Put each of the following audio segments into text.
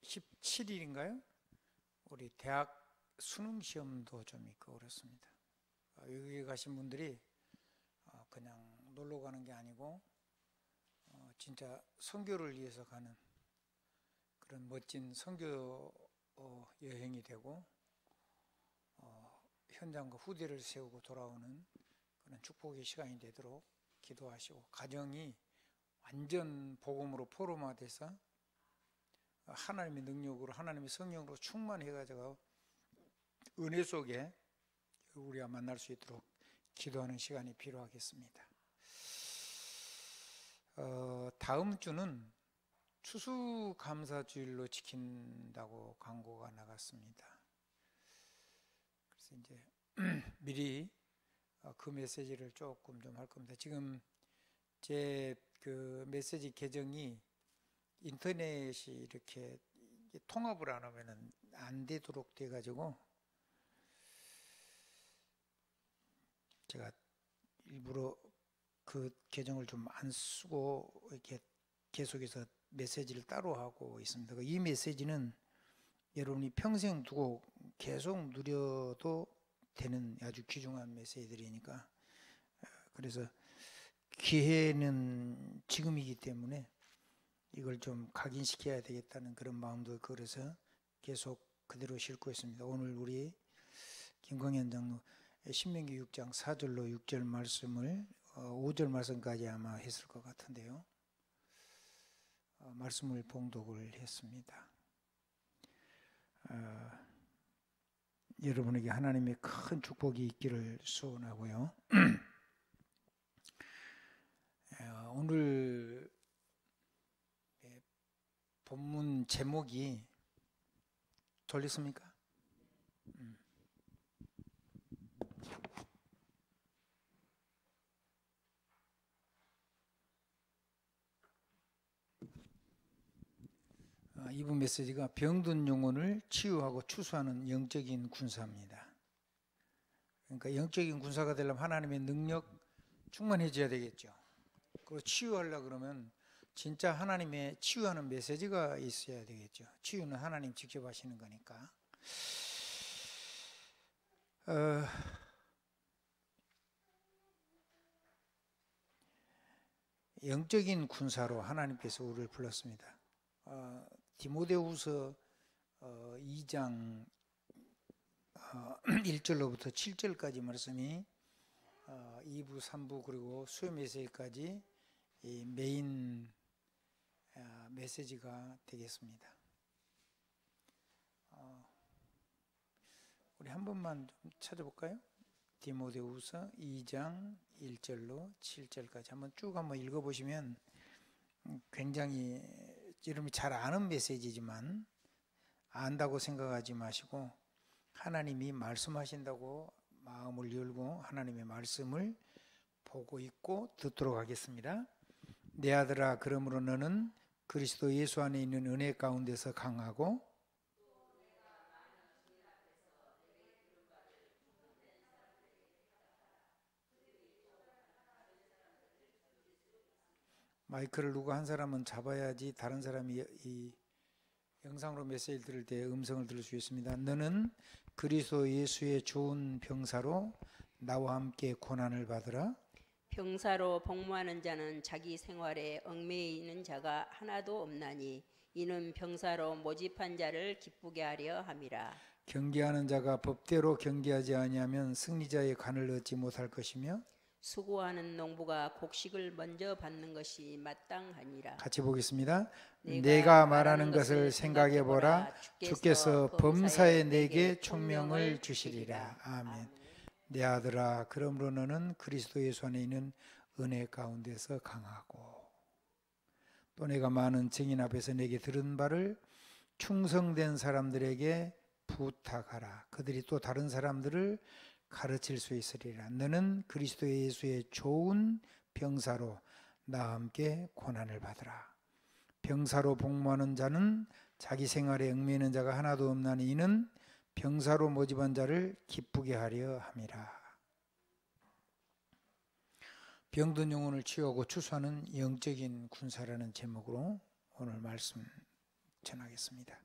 17일인가요? 우리 대학 수능 시험도 좀 있고 그렇습니다. 여기 가신 분들이 그냥 놀러 가는 게 아니고 진짜 선교를 위해서 가는 그런 멋진 선교 여행이 되고 현장과 후대를 세우고 돌아오는 그런 축복의 시간이 되도록 기도하시고, 가정이 완전 복음으로 포럼화돼서 하나님의 능력으로, 하나님의 성령으로 충만해가지고 은혜 속에 우리가 만날 수 있도록 기도하는 시간이 필요하겠습니다. 다음 주는 추수감사주일로 지킨다고 광고가 나갔습니다. 그래서 이제 미리 그 메시지를 조금 좀 할 겁니다. 지금 제 그 메시지 계정이 인터넷이 이렇게 통합을 안 하면은 안 되도록 돼가지고 제가 일부러 그 계정을 좀 안 쓰고 이렇게 계속해서 메시지를 따로 하고 있습니다. 이 메시지는 여러분이 평생 두고 계속 누려도 되는 아주 귀중한 메시지들이니까, 그래서 기회는 지금이기 때문에 이걸 좀 각인시켜야 되겠다는 그런 마음도 그래서 계속 그대로 싣고 있습니다. 오늘 우리 김광현 장로 신명기 6장 4절로 6절 말씀을 5절 말씀까지 아마 했을 것 같은데요. 말씀을 봉독을 했습니다. 여러분에게 하나님의 큰 축복이 있기를 소원하고요. 오늘 본문 제목이 돌렸습니까? 이번 메시지가 병든 영혼을 치유하고 추수하는 영적인 군사입니다. 그러니까 영적인 군사가 되려면 하나님의 능력 충만해져야 되겠죠. 그리고 치유하려고 그러면 진짜 하나님의 치유하는 메시지가 있어야 되겠죠. 치유는 하나님 직접 하시는 거니까. 영적인 군사로 하나님께서 우리를 불렀습니다. 디모데후서 2장 1절로부터 7절까지 말씀이 2부, 3부 그리고 수요 메시지까지 이 메인 메시지가 되겠습니다. 우리 한 번만 좀 찾아볼까요? 디모데후서 2장 1절로 7절까지 한번 쭉 한번 읽어보시면 굉장히 여러분이 잘 아는 메시지지만 안다고 생각하지 마시고 하나님이 말씀하신다고 마음을 열고 하나님의 말씀을 보고 있고 듣도록 하겠습니다. 내 아들아, 그러므로 너는 그리스도 예수 안에 있는 은혜 가운데서 강하고 마이크를 누구 한 사람은 잡아야지 다른 사람이 이 영상으로 메시지를 들을 때 음성을 들을 수 있습니다. 너는 그리스도 예수의 좋은 병사로 나와 함께 고난을 받으라. 병사로 복무하는 자는 자기 생활에 얽매여 있는 자가 하나도 없나니 이는 병사로 모집한 자를 기쁘게 하려 함이라. 경계하는 자가 법대로 경계하지 아니하면 승리자의 관을 얻지 못할 것이며 수고하는 농부가 곡식을 먼저 받는 것이 마땅하니라. 같이 보겠습니다. 내가 말하는 것을 생각해 보라. 주께서 범사에 내게 총명을 주시리라. 아멘. 내 아들아, 그러므로 너는 그리스도 예수 안에 있는 은혜 가운데서 강하고 또 내가 많은 증인 앞에서 내게 들은 바를 충성된 사람들에게 부탁하라. 그들이 또 다른 사람들을 가르칠 수 있으리라. 너는 그리스도 예수의 좋은 병사로 나와 함께 고난을 받으라. 병사로 복무하는 자는 자기 생활에 얽매이는 자가 하나도 없나니 이는 병사로 모집한 자를 기쁘게 하려 함이라. 병든 영혼을 치유하고 추수하는 영적인 군사라는 제목으로 오늘 말씀 전하겠습니다.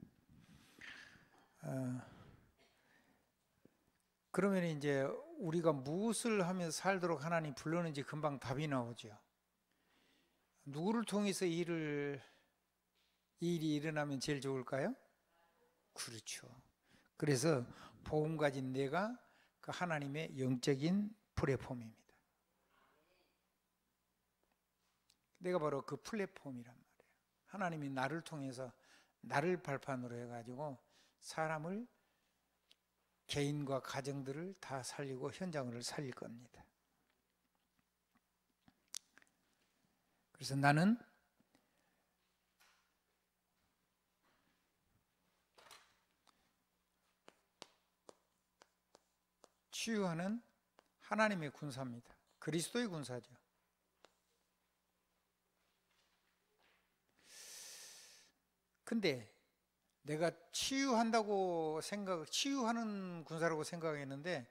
그러면 이제 우리가 무엇을 하면서 살도록 하나님 불렀는지 금방 답이 나오죠. 누구를 통해서 일이 일어나면 제일 좋을까요? 그렇죠. 그래서 복음 가진 내가 그 하나님의 영적인 플랫폼입니다. 내가 바로 그 플랫폼이란 말이에요. 하나님이 나를 통해서 나를 발판으로 해가지고 사람을, 개인과 가정들을 다 살리고 현장을 살릴 겁니다. 그래서 나는 치유하는 하나님의 군사입니다. 그리스도의 군사죠. 근데 내가 치유하는 군사라고 생각했는데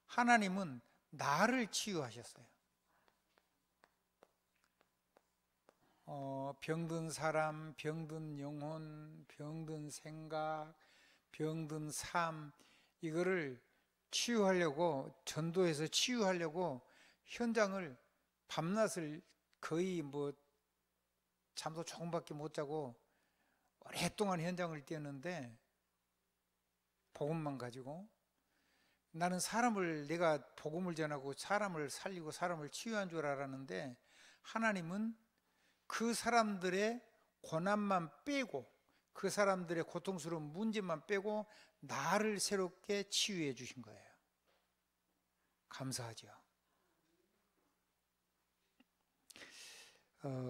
하나님은 나를 치유하셨어요. 병든 사람, 병든 영혼, 병든 생각, 병든 삶, 이거를 치유하려고, 전도해서 치유하려고 현장을 밤낮을 거의 잠도 조금밖에 못 자고 오랫동안 현장을 뛰었는데, 복음만 가지고 나는 내가 복음을 전하고 사람을 살리고 사람을 치유한 줄 알았는데, 하나님은 그 사람들의 고난만 빼고, 그 사람들의 고통스러운 문제만 빼고 나를 새롭게 치유해 주신 거예요. 감사하죠.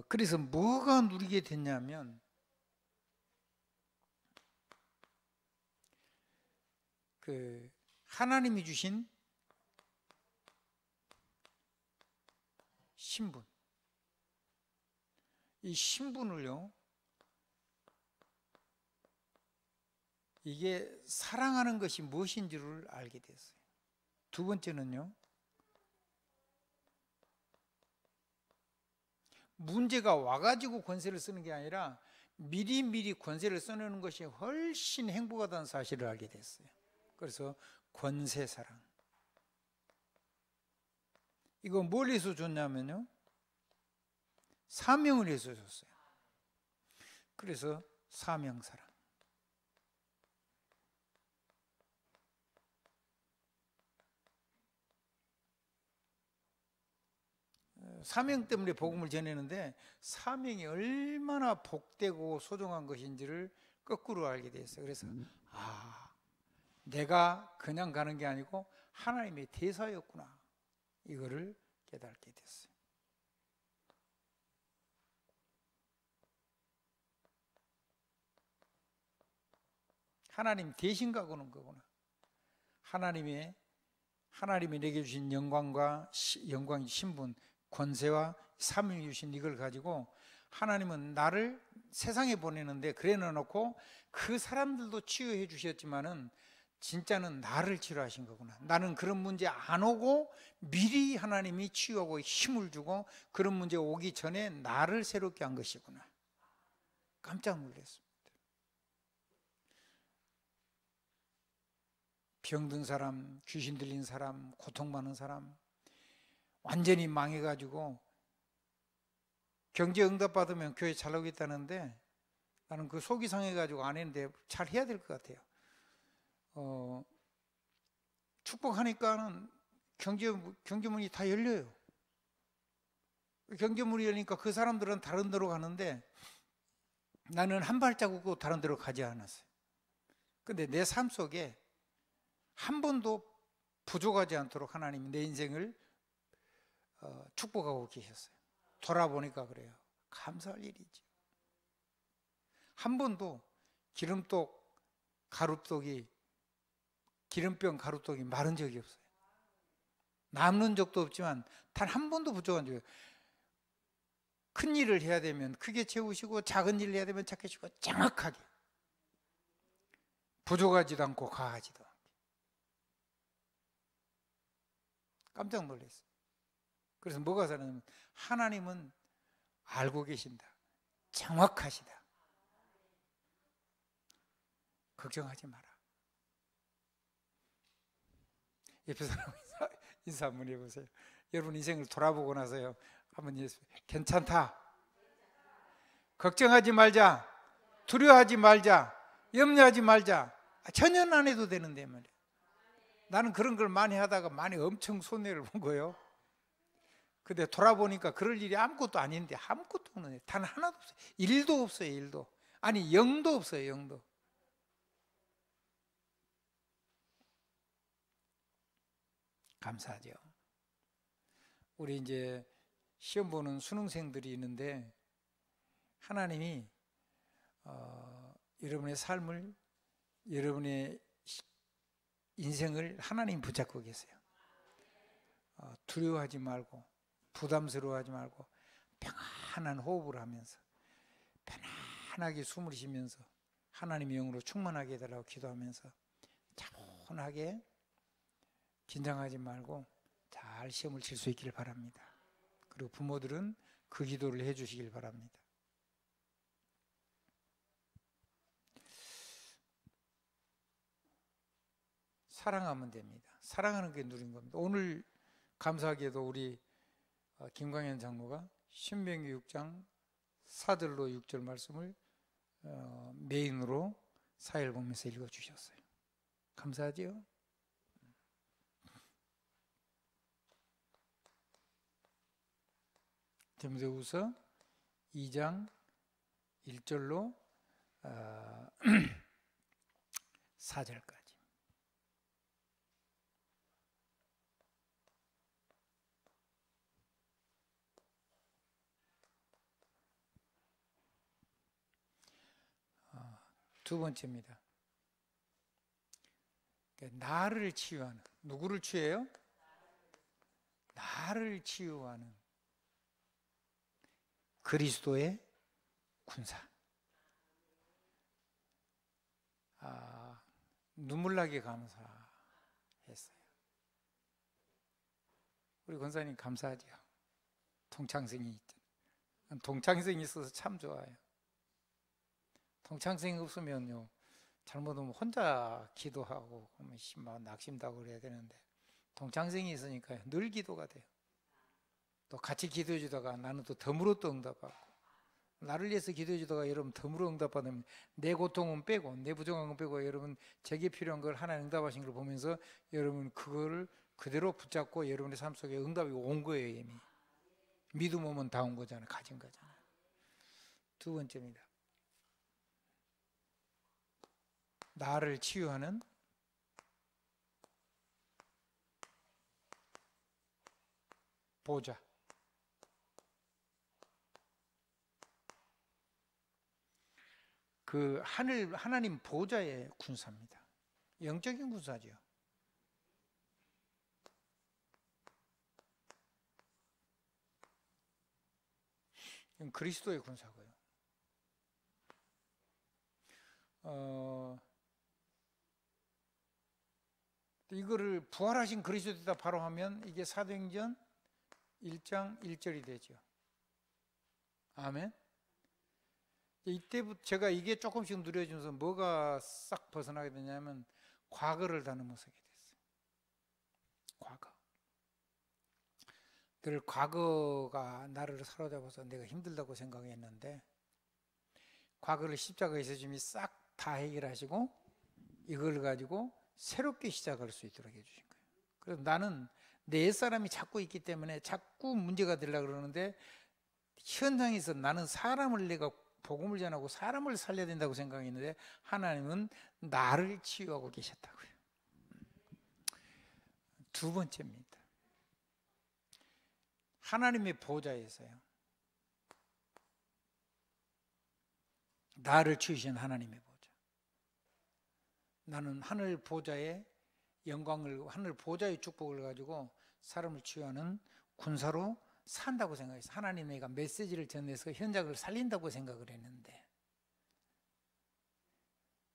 그래서 뭐가 누리게 됐냐면, 하나님이 주신 신분, 이 신분을요, 이게 사랑하는 것이 무엇인지를 알게 됐어요. 두 번째는요, 문제가 와가지고 권세를 쓰는 게 아니라 미리미리 권세를 써내는 것이 훨씬 행복하다는 사실을 알게 됐어요. 그래서 권세사랑. 이거 뭘 위해서 줬냐면요, 사명을 위해서 줬어요. 그래서 사명사랑. 사명 때문에 복음을 전했는데 사명이 얼마나 복되고 소중한 것인지를 거꾸로 알게 됐어요. 그래서 내가 그냥 가는 게 아니고 하나님의 대사였구나, 이거를 깨닫게 됐어요. 하나님 대신 가고는 거구나. 하나님이 내게 주신 영광과 영광의 신분, 권세와 사명이 주신 이걸 가지고 하나님은 나를 세상에 보내는데, 그래 놓고 그 사람들도 치유해 주셨지만은 진짜는 나를 치료하신 거구나. 나는 그런 문제 안 오고 미리 하나님이 치유하고 힘을 주고 그런 문제 오기 전에 나를 새롭게 한 것이구나. 깜짝 놀랐습니다. 병든 사람, 귀신 들린 사람, 고통받는 사람, 완전히 망해가지고 경제 응답 받으면 교회 잘 나오겠다는데 나는 그 속이 상해가지고 안 했는데 잘 해야 될 것 같아요. 축복하니까는 경제문이 다 열려요. 경제문이 열리니까 그 사람들은 다른 데로 가는데 나는 한 발자국도 다른 데로 가지 않았어요. 근데 내 삶 속에 한 번도 부족하지 않도록 하나님이 내 인생을 축복하고 계셨어요. 돌아보니까 그래요. 감사할 일이죠. 한 번도 기름병 가루떡이 마른 적이 없어요. 남는 적도 없지만 단 한 번도 부족한 적이 없어요. 큰 일을 해야 되면 크게 채우시고 작은 일을 해야 되면 작게 주고 정확하게, 부족하지도 않고 과하지도 않게. 깜짝 놀랐어요. 그래서 뭐가 살아나면 하나님은 알고 계신다, 정확하시다. 걱정하지 마라. 옆에 사람 인사 한번 해보세요. 여러분 인생을 돌아보고 나서요, 한번 괜찮다, 걱정하지 말자, 두려워하지 말자, 염려하지 말자. 전혀 안 해도 되는데 말이야. 나는 그런 걸 많이 하다가 많이 엄청 손해를 본 거예요. 근데 돌아보니까 그럴 일이 아무것도 아닌데, 아무것도 없는 애, 단 하나도 없어요. 일도 없어요. 일도. 아니 영도 없어요. 영도. 감사하죠. 우리 이제 시험 보는 수능생들이 있는데, 하나님이 여러분의 삶을, 여러분의 인생을 하나님 붙잡고 계세요. 두려워하지 말고, 부담스러워하지 말고, 평안한 호흡을 하면서, 편안하게 숨을 쉬면서, 하나님의 영으로 충만하게 해달라고 기도하면서 차분하게, 긴장하지 말고 잘 시험을 칠 수 있기를 바랍니다. 그리고 부모들은 그 기도를 해 주시길 바랍니다. 사랑하면 됩니다. 사랑하는 게 누린 겁니다. 오늘 감사하게도 우리 김광현 장로가 신명기 6장 4절로 6절 말씀을 메인으로 사회를 보면서 읽어주셨어요. 감사하지요? 디모데후서 2장 1절로 4절까지. 두 번째입니다. 나를 치유하는, 누구를 치유해요? 나를 치유하는 그리스도의 군사. 눈물나게 감사했어요. 우리 권사님 감사하죠. 동창생이 있잖아요. 동창생이 있어서 참 좋아요. 동창생이 없으면요, 잘못하면 혼자 기도하고 막 낙심다고 그래야 되는데, 동창생이 있으니까 늘 기도가 돼요. 또 같이 기도해 주다가 나는 또 덤으로 또 응답받고, 나를 위해서 기도해 주다가 여러분 덤으로 응답받으면 내 고통은 빼고, 내 부정한 건 빼고, 여러분 제게 필요한 걸 하나님 응답하신 걸 보면서 여러분 그거를 그대로 붙잡고 여러분의 삶 속에 응답이 온 거예요. 이미 믿음 오면 다 온 거잖아요. 가진 거잖아요. 두 번째입니다. 나를 치유하는 보좌. 그 하나님 보좌의 군사입니다. 영적인 군사죠. 그리스도의 군사고요. 이거를 부활하신 그리스도에다 바로 하면 이게 사도행전 1장 1절이 되죠. 아멘. 이때부터 제가 이게 조금씩 누려지면서 뭐가 싹 벗어나게 되냐면, 과거를 다 넘어서게 됐어요. 과거. 늘 과거가 나를 사로잡아서 내가 힘들다고 생각했는데, 과거를 십자가에서 주님이 싹 다 해결하시고 이걸 가지고 새롭게 시작할 수 있도록 해주신 거예요. 그래서 나는 내 옛사람이 자꾸 있기 때문에 자꾸 문제가 되려고 그러는데, 현장에서 나는 사람을, 내가 복음을 전하고 사람을 살려야 된다고 생각했는데 하나님은 나를 치유하고 계셨다고요. 두 번째입니다. 하나님의 보좌에서요, 나를 치우신 하나님의 보좌. 나는 하늘 보좌의 영광을, 하늘 보좌의 축복을 가지고 사람을 치유하는 군사로 산다고 생각했어요. 하나님 내가 메시지를 전해서 현장을 살린다고 생각을 했는데,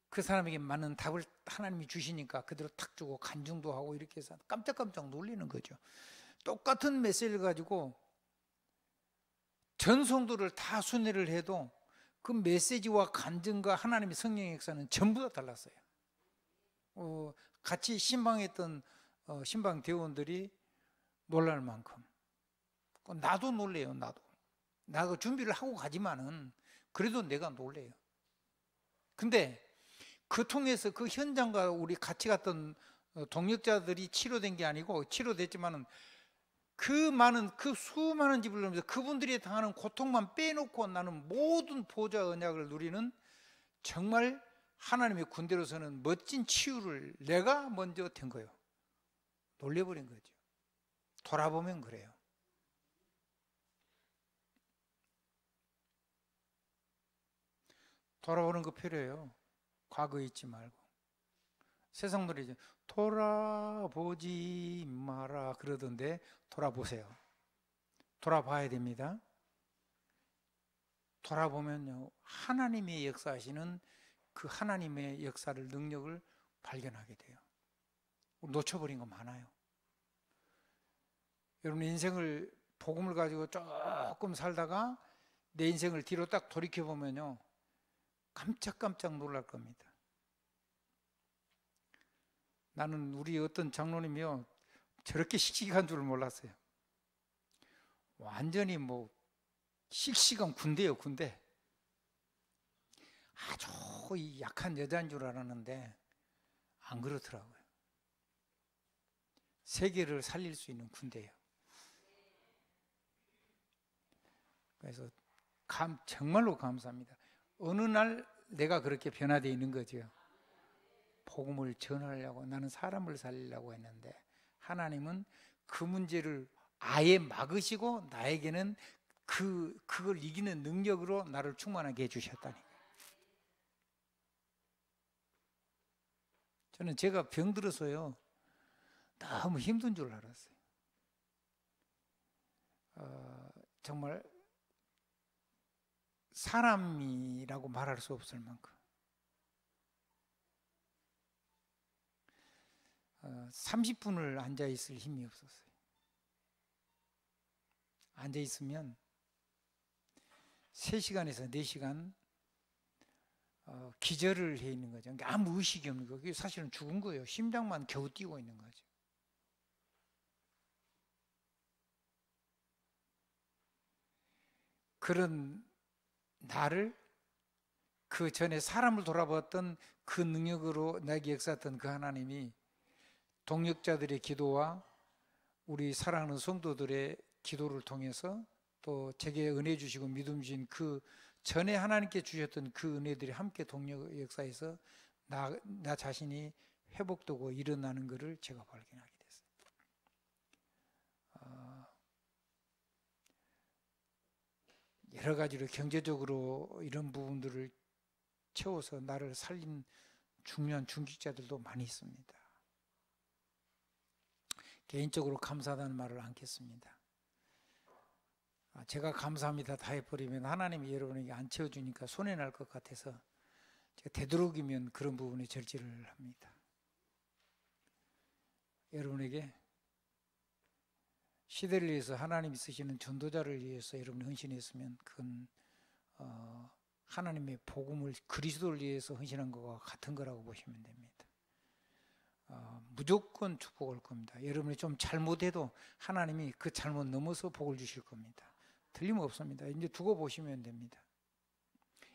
그 사람에게 맞는 답을 하나님이 주시니까 그대로 탁 주고 간증도 하고 이렇게 해서 깜짝깜짝 놀리는 거죠. 똑같은 메시지를 가지고 전 성도를 다 순회를 해도 그 메시지와 간증과 하나님의 성령의 역사는 전부 다 달랐어요. 같이 신방했던 신방 대원들이 놀랄 만큼. 나도 놀래요. 나도 준비를 하고 가지만은 그래도 내가 놀래요. 근데 그 통해서 그 현장과 우리 같이 갔던 동역자들이 치료된 게 아니고, 치료됐지만은 그 수많은 집을 넘어서 그분들이 당하는 고통만 빼놓고 나는 모든 보좌 언약을 누리는 정말 하나님의 군대로서는 멋진 치유를 내가 먼저 된 거예요. 놀래버린 거죠. 돌아보면 그래요. 돌아보는 거 필요해요. 과거에 있지 말고. 세상 노래죠. 돌아보지 마라 그러던데 돌아보세요. 돌아봐야 됩니다. 돌아보면요, 하나님의 역사하시는 그 하나님의 역사를, 능력을 발견하게 돼요. 놓쳐버린 거 많아요. 여러분 인생을, 복음을 가지고 조금 살다가 내 인생을 뒤로 딱 돌이켜보면요, 깜짝깜짝 놀랄 겁니다. 나는 우리 어떤 장로님이요, 저렇게 씩씩한 줄을 몰랐어요. 완전히 씩씩한 군대예요, 군대. 아주 약한 여자인 줄 알았는데 안 그렇더라고요. 세계를 살릴 수 있는 군대예요. 그래서 정말로 감사합니다. 어느 날 내가 그렇게 변화되어 있는 거죠. 복음을 전하려고, 나는 사람을 살리려고 했는데 하나님은 그 문제를 아예 막으시고 나에게는 그걸 이기는 능력으로 나를 충만하게 해주셨다니. 저는 제가 병들어서요, 너무 힘든 줄 알았어요. 정말 사람이라고 말할 수 없을 만큼 30분을 앉아 있을 힘이 없었어요. 앉아 있으면 3시간에서 4시간 기절을 해 있는 거죠. 그러니까 아무 의식이 없는 거예요. 사실은 죽은 거예요. 심장만 겨우 뛰고 있는 거죠. 그런 나를, 그 전에 사람을 돌아봤던 그 능력으로 나에게 역사했던 그 하나님이 동역자들의 기도와 우리 사랑하는 성도들의 기도를 통해서 또 제게 은혜 주시고 믿음 주신 그 전에 하나님께 주셨던 그 은혜들이 함께 동력 역사에서 나 자신이 회복되고 일어나는 것을 제가 발견하게 됐어요. 여러 가지로 경제적으로 이런 부분들을 채워서 나를 살린 중요한 중직자들도 많이 있습니다. 개인적으로 감사하다는 말을 않겠습니다. 제가 감사합니다 다 해버리면 하나님이 여러분에게 안 채워주니까 손해날 것 같아서 제가 되도록이면 그런 부분에 절제를 합니다. 여러분에게 시대를 위해서 하나님이 쓰시는 전도자를 위해서 여러분이 헌신했으면 그건 하나님의 복음을, 그리스도를 위해서 헌신한 것과 같은 거라고 보시면 됩니다. 무조건 축복을 겁니다. 여러분이 좀 잘못해도 하나님이 그 잘못 넘어서 복을 주실 겁니다. 틀림없습니다. 이제 두고 보시면 됩니다.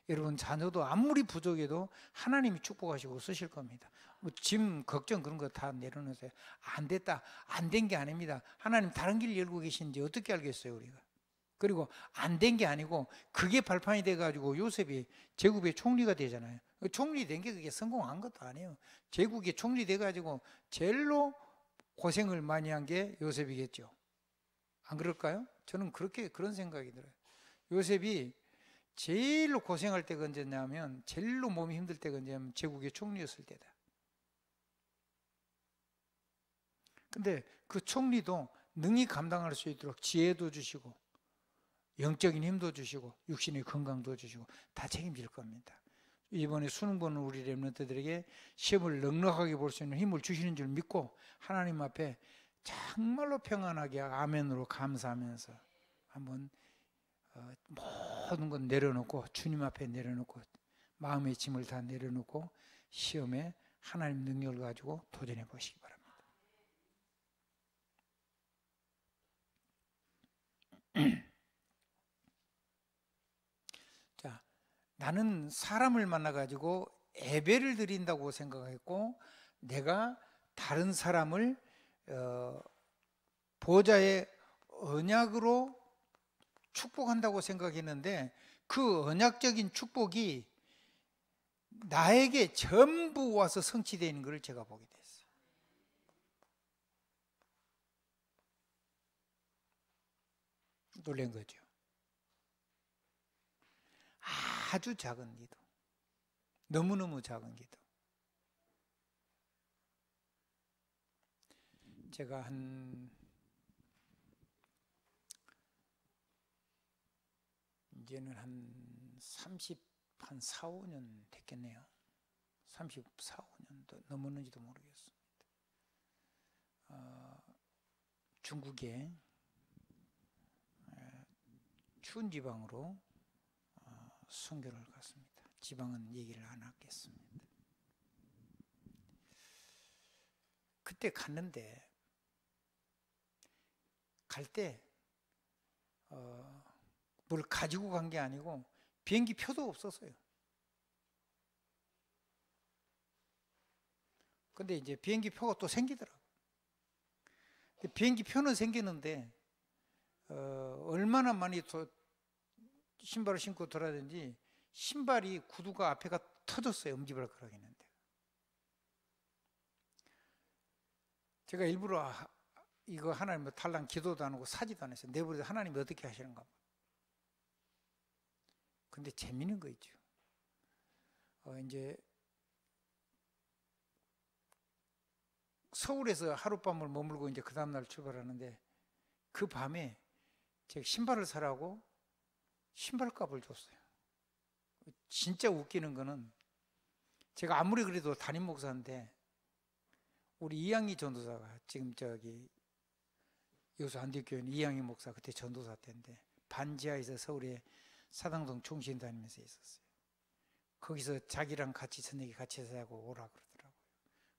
여러분 자녀도 아무리 부족해도 하나님이 축복하시고 쓰실 겁니다. 짐 걱정 그런 거 다 내려놓으세요. 안 됐다, 안 된 게 아닙니다. 하나님 다른 길 열고 계신지 어떻게 알겠어요 우리가. 그리고 안 된 게 아니고 그게 발판이 돼가지고 요셉이 제국의 총리가 되잖아요. 총리 된 게 그게 성공한 것도 아니에요. 제국의 총리 돼가지고 제일로 고생을 많이 한 게 요셉이겠죠. 안 그럴까요? 저는 그런 생각이 들어요. 요셉이 제일로 고생할 때가 언제냐면, 제일로 몸이 힘들 때가 언제냐면 제국의 총리였을 때다. 근데 그 총리도 능히 감당할 수 있도록 지혜도 주시고 영적인 힘도 주시고 육신의 건강도 주시고 다 책임질 겁니다. 이번에 수능 보는 우리 렘넌트들에게 시험을 넉넉하게 볼 수 있는 힘을 주시는 줄 믿고 하나님 앞에 정말로 평안하게 아멘으로 감사하면서 한번 모든 건 내려놓고 주님 앞에 내려놓고 마음의 짐을 다 내려놓고 시험에 하나님 능력을 가지고 도전해 보시기 바랍니다. 자, 나는 사람을 만나가지고 예배를 드린다고 생각했고 내가 다른 사람을 보호자의 언약으로 축복한다고 생각했는데 그 언약적인 축복이 나에게 전부 와서 성취되는 것을 제가 보게 됐어요. 놀란 거죠. 아주 작은 기도, 너무너무 작은 기도. 제가 이제는 한 4, 5년 됐겠네요. 34, 5년도 넘었는지도 모르겠습니다. 중국의 추운 지방으로 선교를 갔습니다. 지방은 얘기를 안 하겠습니다. 그때 갔는데 갈 때 뭘 가지고 간 게 아니고 비행기 표도 없었어요. 근데 이제 비행기 표가 또 생기더라고요. 비행기 표는 생기는데 얼마나 많이 신발을 신고 돌아다니는지 신발이 구두가 앞에가 터졌어요. 엄지발가락이는데. 제가 일부러 이거 하나님 달랑 기도도 안 하고 사지도 안 했어요. 내버려서 하나님이 어떻게 하시는가. 근데 재미있는 거 있죠. 이제 서울에서 하룻밤을 머물고 이제 그 다음날 출발하는데 그 밤에 제가 신발을 사라고 신발값을 줬어요. 진짜 웃기는 거는 제가 아무리 그래도 담임 목사인데 우리 이양희 전도사가 지금 여수 안디교회 이양희 목사 그때 전도사 때인데 반지하에서 서울에 사당동 총신 다니면서 있었어요. 거기서 자기랑 같이 저녁에 같이 자고 오라 그러더라고요.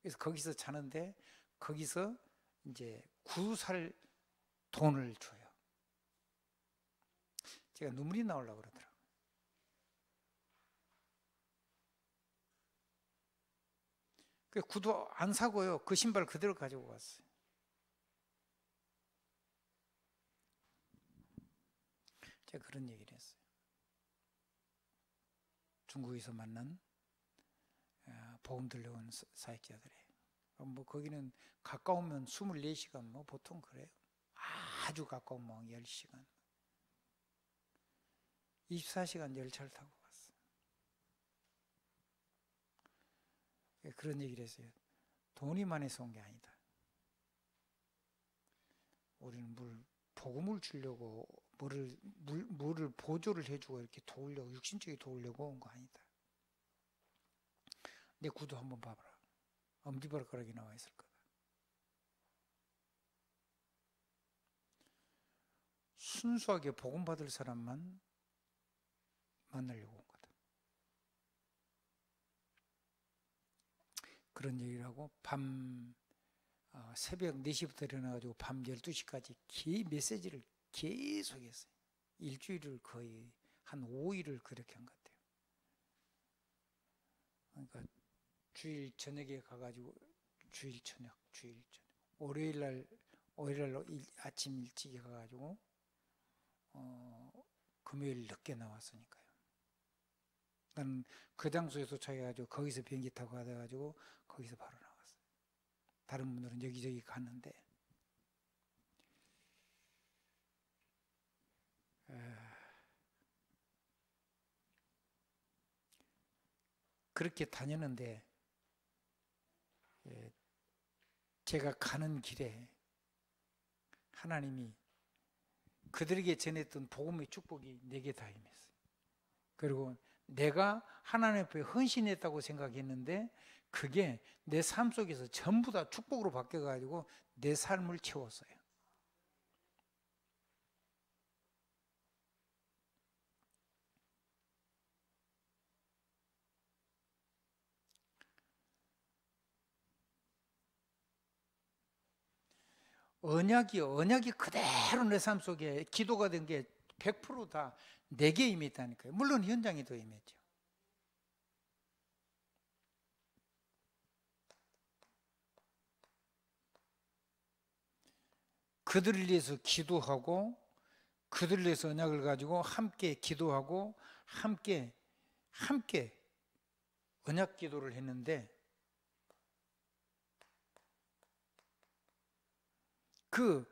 그래서 거기서 자는데 거기서 이제 구두 살 돈을 줘요. 제가 눈물이 나오려고 그러더라고요. 그 구두 안 사고요. 그 신발 그대로 가지고 갔어요. 제가 그런 얘기를 했어요. 중국에서 만난 복음 들려온 사역자들이에요. 뭐 거기는 가까우면 24시간 뭐 보통 그래요. 아주 가까우면 10시간. 24시간 열차를 타고 갔어요. 그런 얘기를 했어요. 돈이 많아서 온 게 아니다. 우리는 복음을 주려고 물을 보조를 해주고 이렇게 도우려고 육신적이 도우려고 온 거 아니다. 내 구두 한번 봐봐라. 엄지발가락이 나와 있을 거다. 순수하게 복음 받을 사람만 만나려고 온 거다. 그런 얘기를 하고 새벽 4시부터 일어나가지고 밤 12시까지 메시지를 계속 했어요. 일주일을 거의 한 5일을 그렇게 한 것 같아요. 그러니까 주일 저녁에 가가지고 주일 저녁 월요일날 아침 일찍 가가지고 금요일 늦게 나왔으니까요. 나는 그 장소에 도착해가지고 거기서 비행기 타고 가가지고 거기서 바로 나왔어요. 다른 분들은 여기저기 갔는데 그렇게 다녔는데 제가 가는 길에 하나님이 그들에게 전했던 복음의 축복이 내게 다 임했어요. 그리고 내가 하나님 앞에 헌신했다고 생각했는데 그게 내 삶 속에서 전부 다 축복으로 바뀌어가지고 내 삶을 채웠어요. 언약이 그대로 내 삶 속에 기도가 된 게 100% 다 내게 임했다니까요. 물론 현장에 더 임했죠. 그들을 위해서 기도하고 그들을 위해서 언약을 가지고 함께 기도하고 함께 언약 기도를 했는데 그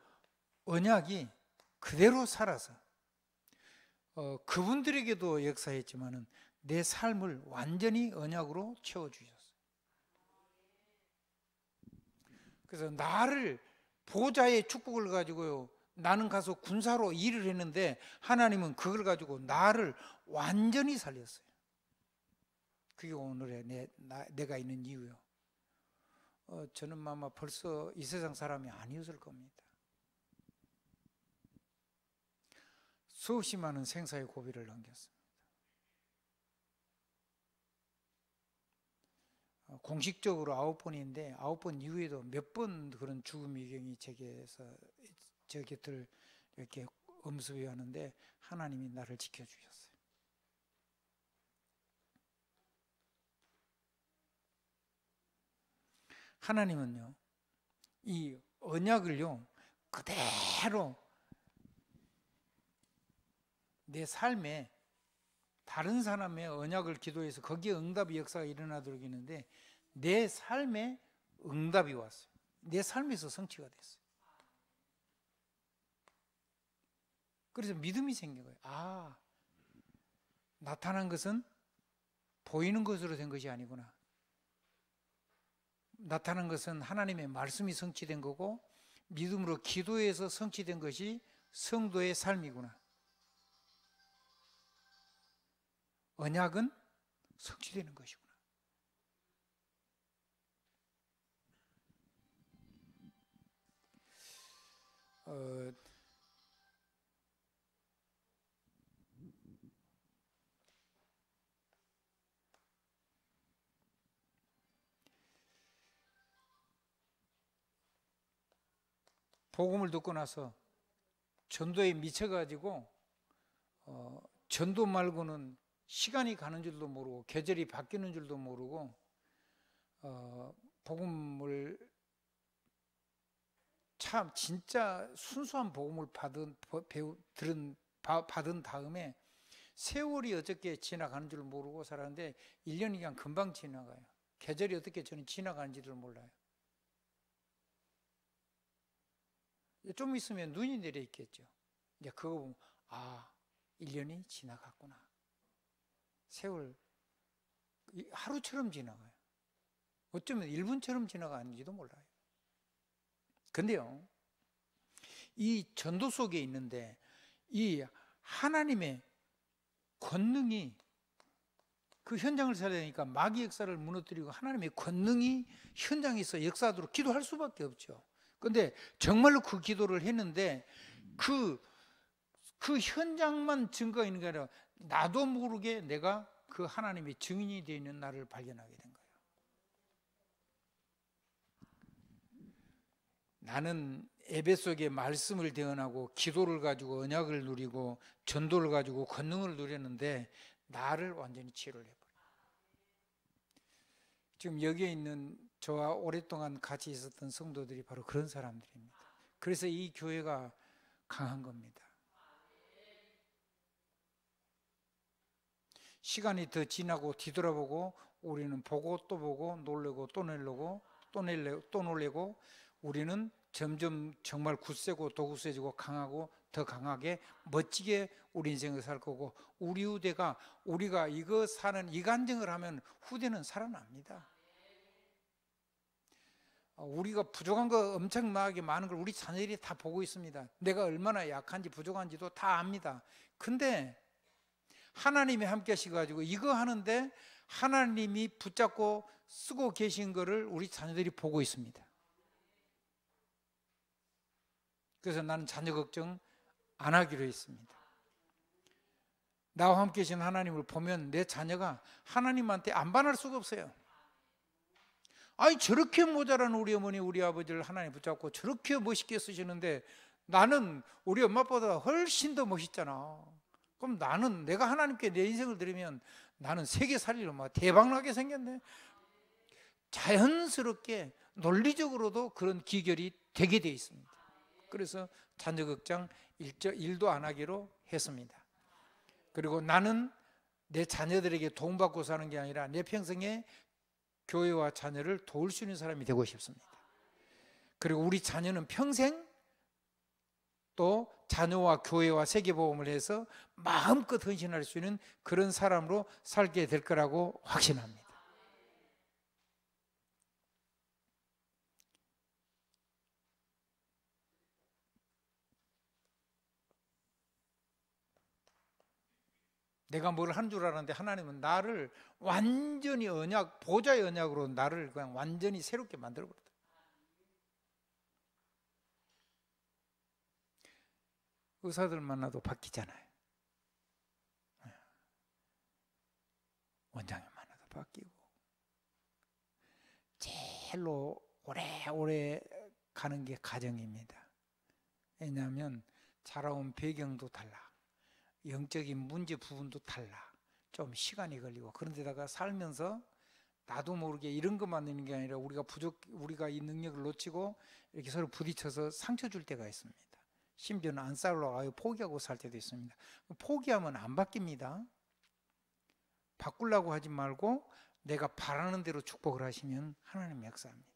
언약이 그대로 살아서 그분들에게도 역사했지만은 내 삶을 완전히 언약으로 채워주셨어요. 그래서 나를 보좌의 축복을 가지고요, 나는 가서 군사로 일을 했는데 하나님은 그걸 가지고 나를 완전히 살렸어요. 그게 오늘의 내가 있는 이유요. 저는 아마 벌써 이 세상 사람이 아니었을 겁니다. 수없이 많은 생사의 고비를 넘겼습니다. 공식적으로 9번인데 9번 이후에도 몇 번 그런 죽음의 위경이 제게서 제 곁을 이렇게 엄습해 하는데 하나님이 나를 지켜주셨어요. 하나님은요, 이 언약을요 그대로 내 삶에 다른 사람의 언약을 기도해서 거기에 응답의 역사가 일어나도록 했는데 내 삶에 응답이 왔어요. 내 삶에서 성취가 됐어요. 그래서 믿음이 생긴 거예요. 아, 나타난 것은 보이는 것으로 된 것이 아니구나. 나타난 것은 하나님의 말씀이 성취된 거고 믿음으로 기도해서 성취된 것이 성도의 삶이구나. 언약은 성취되는 것이구나. 복음을 듣고 나서 전도에 미쳐가지고 전도 말고는 시간이 가는 줄도 모르고 계절이 바뀌는 줄도 모르고 복음을 참 진짜 순수한 복음을 받은 다음에 세월이 어떻게 지나가는 줄 모르고 살았는데 1년이 그냥 금방 지나가요. 계절이 어떻게 저는 지나가는지를 몰라요. 좀 있으면 눈이 내려 있겠죠. 이제 그거 보면 1년이 지나갔구나. 세월 하루처럼 지나가요. 어쩌면 1분처럼 지나가는지도 몰라요. 근데요, 이 전도 속에 있는데 이 하나님의 권능이 그 현장을 살아야 되니까 마귀 역사를 무너뜨리고 하나님의 권능이 현장에서 역사하도록 기도할 수밖에 없죠. 근데 정말로 그 기도를 했는데 그 현장만 증거가 있는 게 아니라 나도 모르게 내가 그 하나님의 증인이 되어 있는 나를 발견하게 된 거예요. 나는 예배 속에 말씀을 대언하고 기도를 가지고 언약을 누리고 전도를 가지고 권능을 누렸는데 나를 완전히 치료를 해버려요. 지금 여기에 있는 저와 오랫동안 같이 있었던 성도들이 바로 그런 사람들입니다. 그래서 이 교회가 강한 겁니다. 시간이 더 지나고 뒤돌아보고 우리는 보고 또 보고 놀래고 또 놀래고 또 놀래고 우리는 점점 정말 굳세고 더 굳세지고 강하고 더 강하게 멋지게 우리 인생을 살 거고 우리 후대가 우리가 이거 사는 이 간증을 하면 후대는 살아납니다. 우리가 부족한 거 엄청나게 많은 걸 우리 자녀들이 다 보고 있습니다. 내가 얼마나 약한지 부족한지도 다 압니다. 근데 하나님이 함께 하셔가지고 이거 하는데 하나님이 붙잡고 쓰고 계신 거를 우리 자녀들이 보고 있습니다. 그래서 나는 자녀 걱정 안 하기로 했습니다. 나와 함께 계신 하나님을 보면 내 자녀가 하나님한테 안 반할 수가 없어요. 아니 저렇게 모자란 우리 어머니 우리 아버지를 하나님 붙잡고 저렇게 멋있게 쓰시는데 나는 우리 엄마보다 훨씬 더 멋있잖아. 그럼 나는 내가 하나님께 내 인생을 드리면 나는 세계 살리로 막 대박나게 생겼네. 자연스럽게 논리적으로도 그런 기결이 되게 돼 있습니다. 그래서 자녀 걱정 일도 안 하기로 했습니다. 그리고 나는 내 자녀들에게 도움받고 사는 게 아니라 내 평생에 교회와 자녀를 도울 수 있는 사람이 되고 싶습니다. 그리고 우리 자녀는 평생 또 자녀와 교회와 세계복음을 해서 마음껏 헌신할 수 있는 그런 사람으로 살게 될 거라고 확신합니다. 내가 뭘 한 줄 알았는데 하나님은 나를 완전히 보좌의 언약으로 나를 그냥 완전히 새롭게 만들어버렸다. 의사들 만나도 바뀌잖아요. 원장님 만나도 바뀌고. 제일로 오래오래 가는 게 가정입니다. 왜냐하면 자라온 배경도 달라. 영적인 문제 부분도 달라. 좀 시간이 걸리고. 그런데다가 살면서 나도 모르게 이런 것만 있는 게 아니라 우리가 이 능력을 놓치고 이렇게 서로 부딪혀서 상처 줄 때가 있습니다. 심지어는 안 싸우려고 포기하고 살 때도 있습니다. 포기하면 안 바뀝니다. 바꾸려고 하지 말고 내가 바라는 대로 축복을 하시면 하나님 역사합니다.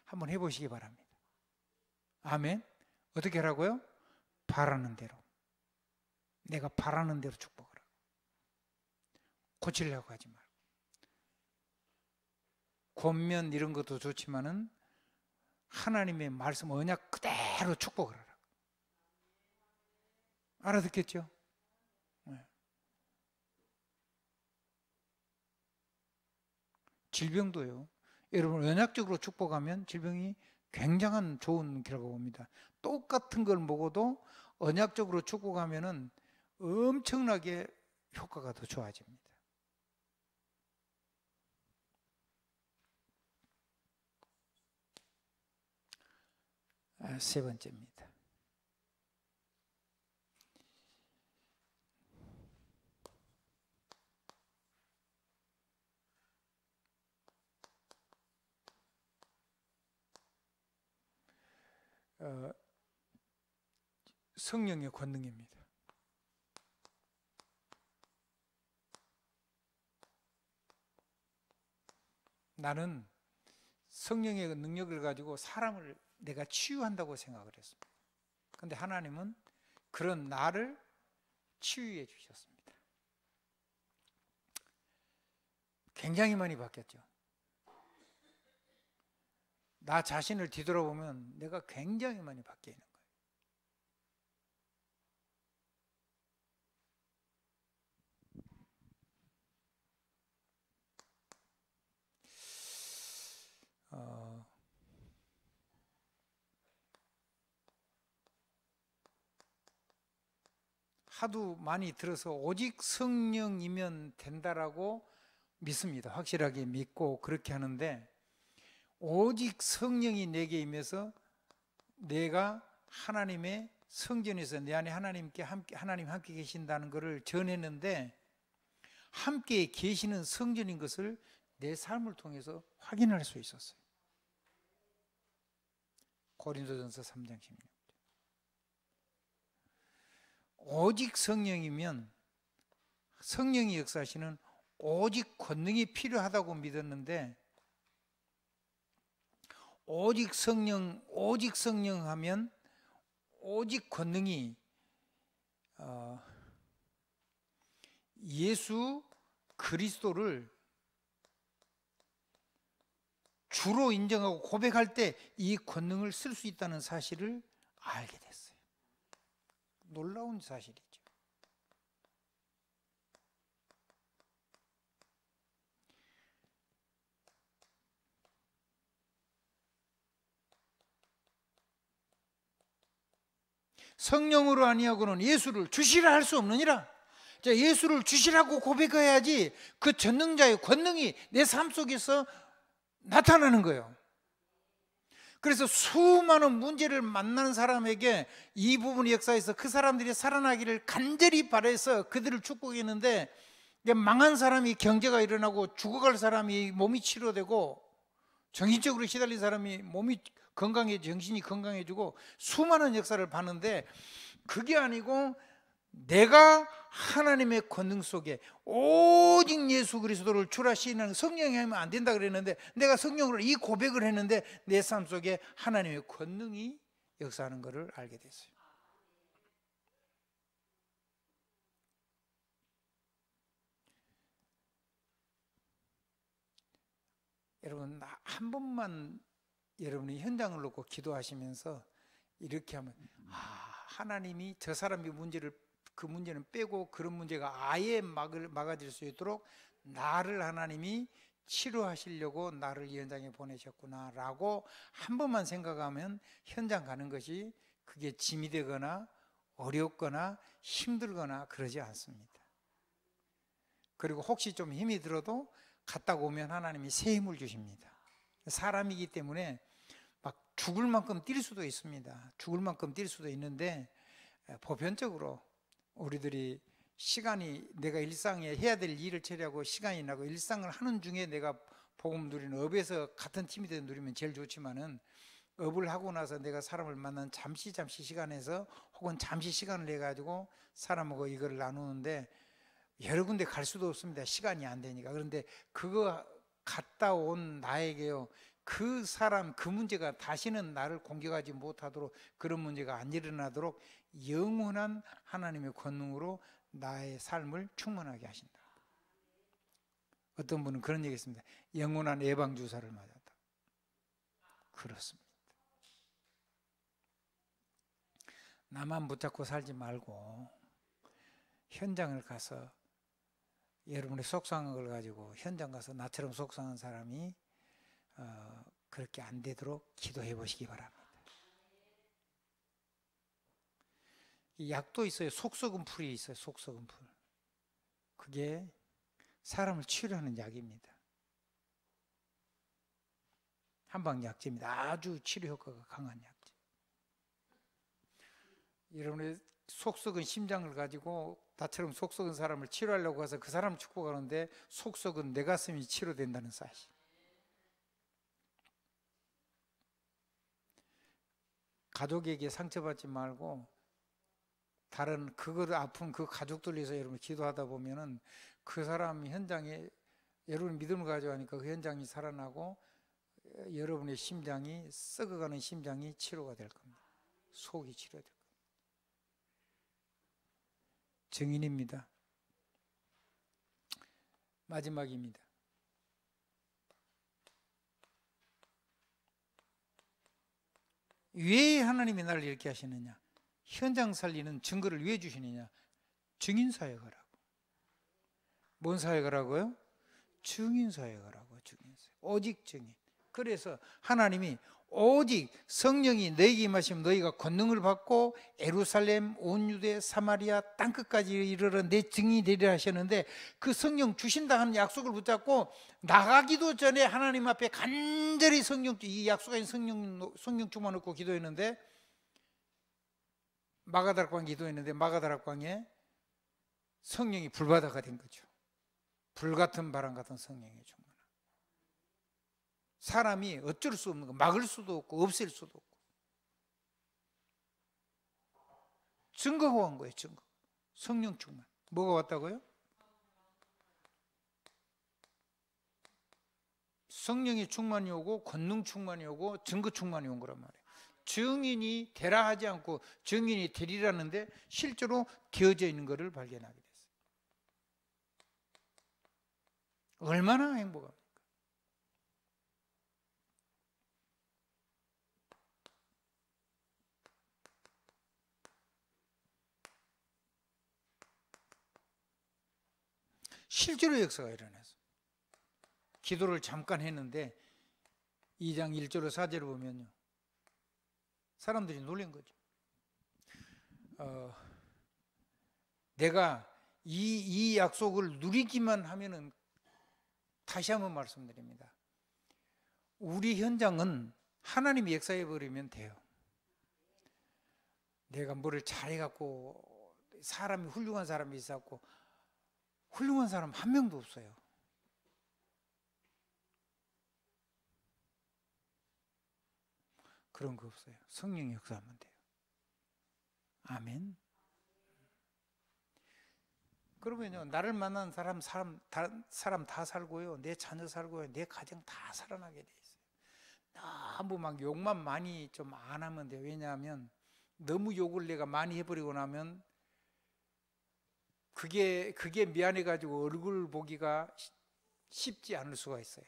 한번 해보시기 바랍니다. 아멘. 어떻게 하라고요? 바라는 대로. 내가 바라는 대로 축복을 하고. 고치려고 하지 말고. 권면 이런 것도 좋지만은 하나님의 말씀 언약 그대로 축복을 하라고. 알아듣겠죠? 네. 질병도요. 여러분 언약적으로 축복하면 질병이 굉장한 좋은 결과가 옵니다. 똑같은 걸 먹어도 언약적으로 축복하면은 엄청나게 효과가 더 좋아집니다. 세 번째입니다. 성령의 권능입니다. 나는 성령의 능력을 가지고 사람을 내가 치유한다고 생각을 했습니다. 그런데 하나님은 그런 나를 치유해 주셨습니다. 굉장히 많이 바뀌었죠. 나 자신을 뒤돌아보면 내가 굉장히 많이 바뀌어 있는 거예요. 하도 많이 들어서 오직 성령이면 된다라고 믿습니다. 확실하게 믿고 그렇게 하는데 오직 성령이 내게 임해서 내가 하나님의 성전에서 내 안에 하나님 함께 계신다는 것을 전했는데 함께 계시는 성전인 것을 내 삶을 통해서 확인할 수 있었어요. 고린도전서 3장 16절. 오직 성령이면 성령이 역사하시는 오직 권능이 필요하다고 믿었는데 오직 성령 하면 오직 권능이 예수 그리스도를 주로 인정하고 고백할 때 이 권능을 쓸 수 있다는 사실을 알게 됐어요. 놀라운 사실이죠. 성령으로 아니하고는 예수를 주시라 할 수 없느니라. 자, 예수를 주시라고 고백해야지 그 전능자의 권능이 내 삶 속에서 나타나는 거예요. 그래서 수많은 문제를 만나는 사람에게 이 부분의 역사에서 그 사람들이 살아나기를 간절히 바라서 그들을 축복했는데, 망한 사람이 경제가 일어나고 죽어갈 사람이 몸이 치료되고 정신적으로 시달린 사람이 몸이 건강해지고 정신이 건강해지고 수많은 역사를 봤는데, 그게 아니고 내가 하나님의 권능 속에 오직 예수 그리스도를 주라 시인하는 성령이 하면 안 된다 그랬는데, 내가 성령으로 이 고백을 했는데 내 삶 속에 하나님의 권능이 역사하는 것을 알게 됐어요. 여러분, 한 번만 여러분이 현장을 놓고 기도하시면서 이렇게 하면, 하나님이 저 사람의 그 문제는 빼고 그런 문제가 아예 막아질 수 있도록 나를 하나님이 치료하시려고 나를 이 현장에 보내셨구나 라고 한 번만 생각하면 현장 가는 것이 그게 짐이 되거나 어렵거나 힘들거나 그러지 않습니다. 그리고 혹시 좀 힘이 들어도 갔다 오면 하나님이 새 힘을 주십니다. 사람이기 때문에 막 죽을 만큼 뛸 수도 있습니다. 죽을 만큼 뛸 수도 있는데, 보편적으로 우리들이 시간이, 내가 일상에 해야 될 일을 처리하고 시간이 나고 일상을 하는 중에 내가 복음 누리는, 업에서 같은 팀이 돼서 누리면 제일 좋지만은, 업을 하고 나서 내가 사람을 만난 잠시 시간에서 혹은 잠시 시간을 내 가지고 사람하고 이걸 나누는데 여러 군데 갈 수도 없습니다. 시간이 안 되니까. 그런데 그거 갔다 온 나에게요, 그 사람, 그 문제가 다시는 나를 공격하지 못하도록, 그런 문제가 안 일어나도록 영원한 하나님의 권능으로 나의 삶을 충만하게 하신다. 어떤 분은 그런 얘기 했습니다. 영원한 예방주사를 맞았다. 그렇습니다. 나만 붙잡고 살지 말고 현장을 가서 여러분의 속상한 걸 가지고 현장 가서 나처럼 속상한 사람이 그렇게 안 되도록 기도해 보시기 바랍니다. 이 약도 있어요. 속썩은 풀이 있어요. 속썩은 풀. 그게 사람을 치료하는 약입니다. 한방약제입니다. 아주 치료 효과가 강한 약제. 여러분의 속썩은 심장을 가지고 나처럼 속썩은 사람을 치료하려고 해서 그 사람을 축복하는데 속썩은 내 가슴이 치료된다는 사실. 가족에게 상처받지 말고 다른 그걸 아픈 그 가족들 위해서 여러분 기도하다 보면은 그 사람 현장에 여러분 믿음을 가지고 하니까 그 현장이 살아나고 여러분의 심장이, 썩어가는 심장이 치료가 될 겁니다. 속이 치료될 겁니다. 증인입니다. 마지막입니다. 왜 하나님이 나를 이렇게 하시느냐? 현장 살리는 증거를 왜 주시느냐? 증인사역하라고. 뭔 사역하라고요? 증인사역하라고. 증인사역. 오직 증인. 그래서 하나님이 오직 성령이 너희에게 임하시면 너희가 권능을 받고 예루살렘, 온 유대, 사마리아 땅끝까지 이르러 내 증인이 되리라 하셨는데, 그 성령 주신다 하는 약속을 붙잡고 나가기도 전에 하나님 앞에 간절히 이 약속한 성령 충만 얻고 기도했는데, 마가다락방 기도했는데 마가다락방에 성령이 불바다가 된 거죠. 불같은 바람 같은 성령이 충만. 사람이 어쩔 수 없는 거, 막을 수도 없고 없앨 수도 없고 증거가 온 거예요. 증거. 성령 충만. 뭐가 왔다고요? 성령의 충만이 오고 권능 충만이 오고 증거 충만이 온 거란 말이에요. 증인이 되라 하지 않고 증인이 되리라는데 실제로 되어져 있는 것을 발견하게 됐어요. 얼마나 행복합니까? 실제로 역사가 일어났어요. 기도를 잠깐 했는데 2장 1절로 4절을 보면요, 사람들이 놀란 거죠. 내가 이 약속을 누리기만 하면은, 다시 한번 말씀드립니다. 우리 현장은 하나님이 역사해 버리면 돼요. 내가 뭐를 잘해갖고 사람이 훌륭한 사람이 있었고 훌륭한 사람 한 명도 없어요. 그런 거 없어요. 성령 역사하면 돼요. 아멘. 그러면요, 나를 만난 사람 다 살고요, 내 자녀 살고요, 내 가정 다 살아나게 돼 있어요. 너무 막 욕만 많이 좀 안 하면 돼요. 왜냐하면 너무 욕을 내가 많이 해버리고 나면 그게 미안해가지고 얼굴 보기가 쉽지 않을 수가 있어요.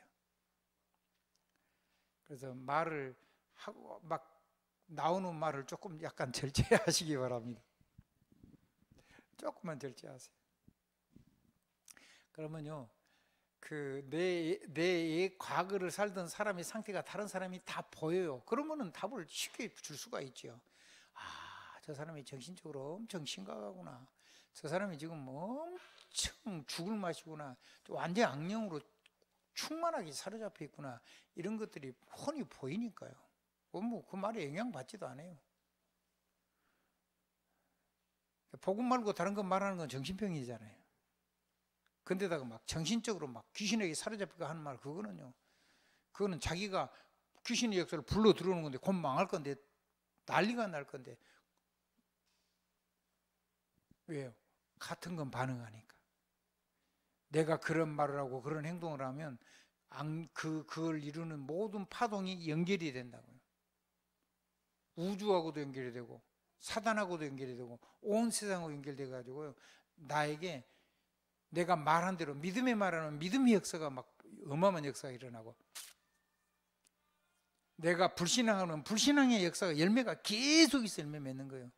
그래서 말을 하고 막 나오는 말을 조금 약간 절제하시기 바랍니다. 조금만 절제하세요. 그러면요, 내 과거를 살던 사람의 상태가 다른 사람이 다 보여요. 그러면은 답을 쉽게 줄 수가 있죠. 아, 저 사람이 정신적으로 엄청 심각하구나. 저 사람이 지금 엄청 죽을 맛이구나. 완전 악령으로 충만하게 사로잡혀 있구나. 이런 것들이 훤히 보이니까요. 그 말에 영향받지도 않아요. 복음 말고 다른 거 말하는 건 정신병이잖아요. 근데다가 막 정신적으로 막 귀신에게 사로잡히고 하는 말, 그거는 자기가 귀신의 역사를 불러 들어오는 건데 곧 망할 건데, 난리가 날 건데. 왜요? 같은 건 반응하니까. 내가 그런 말을 하고 그런 행동을 하면 그걸 이루는 모든 파동이 연결이 된다고요. 우주하고도 연결이 되고 사단하고도 연결이 되고 온 세상하고 연결돼 가지고요, 나에게 내가 말한 대로 믿음의 말하는 믿음의 역사가 막 어마어마한 역사가 일어나고, 내가 불신앙하면 불신앙의 역사가 열매가 계속 있어 열매 맺는 거예요.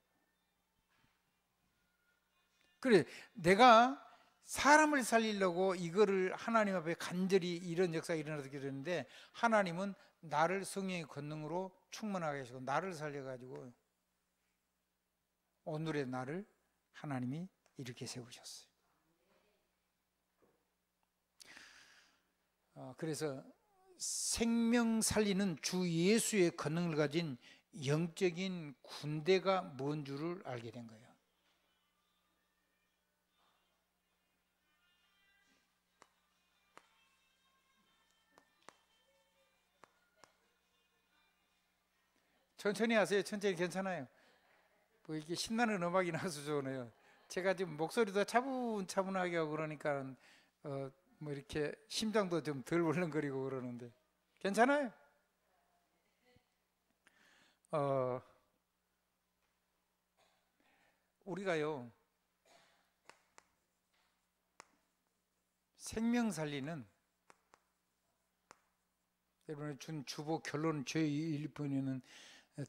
그래, 내가 사람을 살리려고 이거를 하나님 앞에 간절히 이런 역사가 일어나게 되는데, 하나님은 나를 성령의 권능으로 충만하게 하시고 나를 살려가지고 오늘의 나를 하나님이 이렇게 세우셨어요. 그래서 생명 살리는 주 예수의 권능을 가진 영적인 군대가 뭔 줄을 알게 된 거예요. 천천히 하세요. 천천히, 괜찮아요. 뭐 이게 신나는 음악이 나서 좋네요. 제가 지금 목소리도 차분차분하게 하고 그러니까 뭐 이렇게 심장도 좀 덜 벌렁거리고 그러는데 괜찮아요. 우리가요, 생명 살리는, 여러분이 준 주보 결론 제1번에는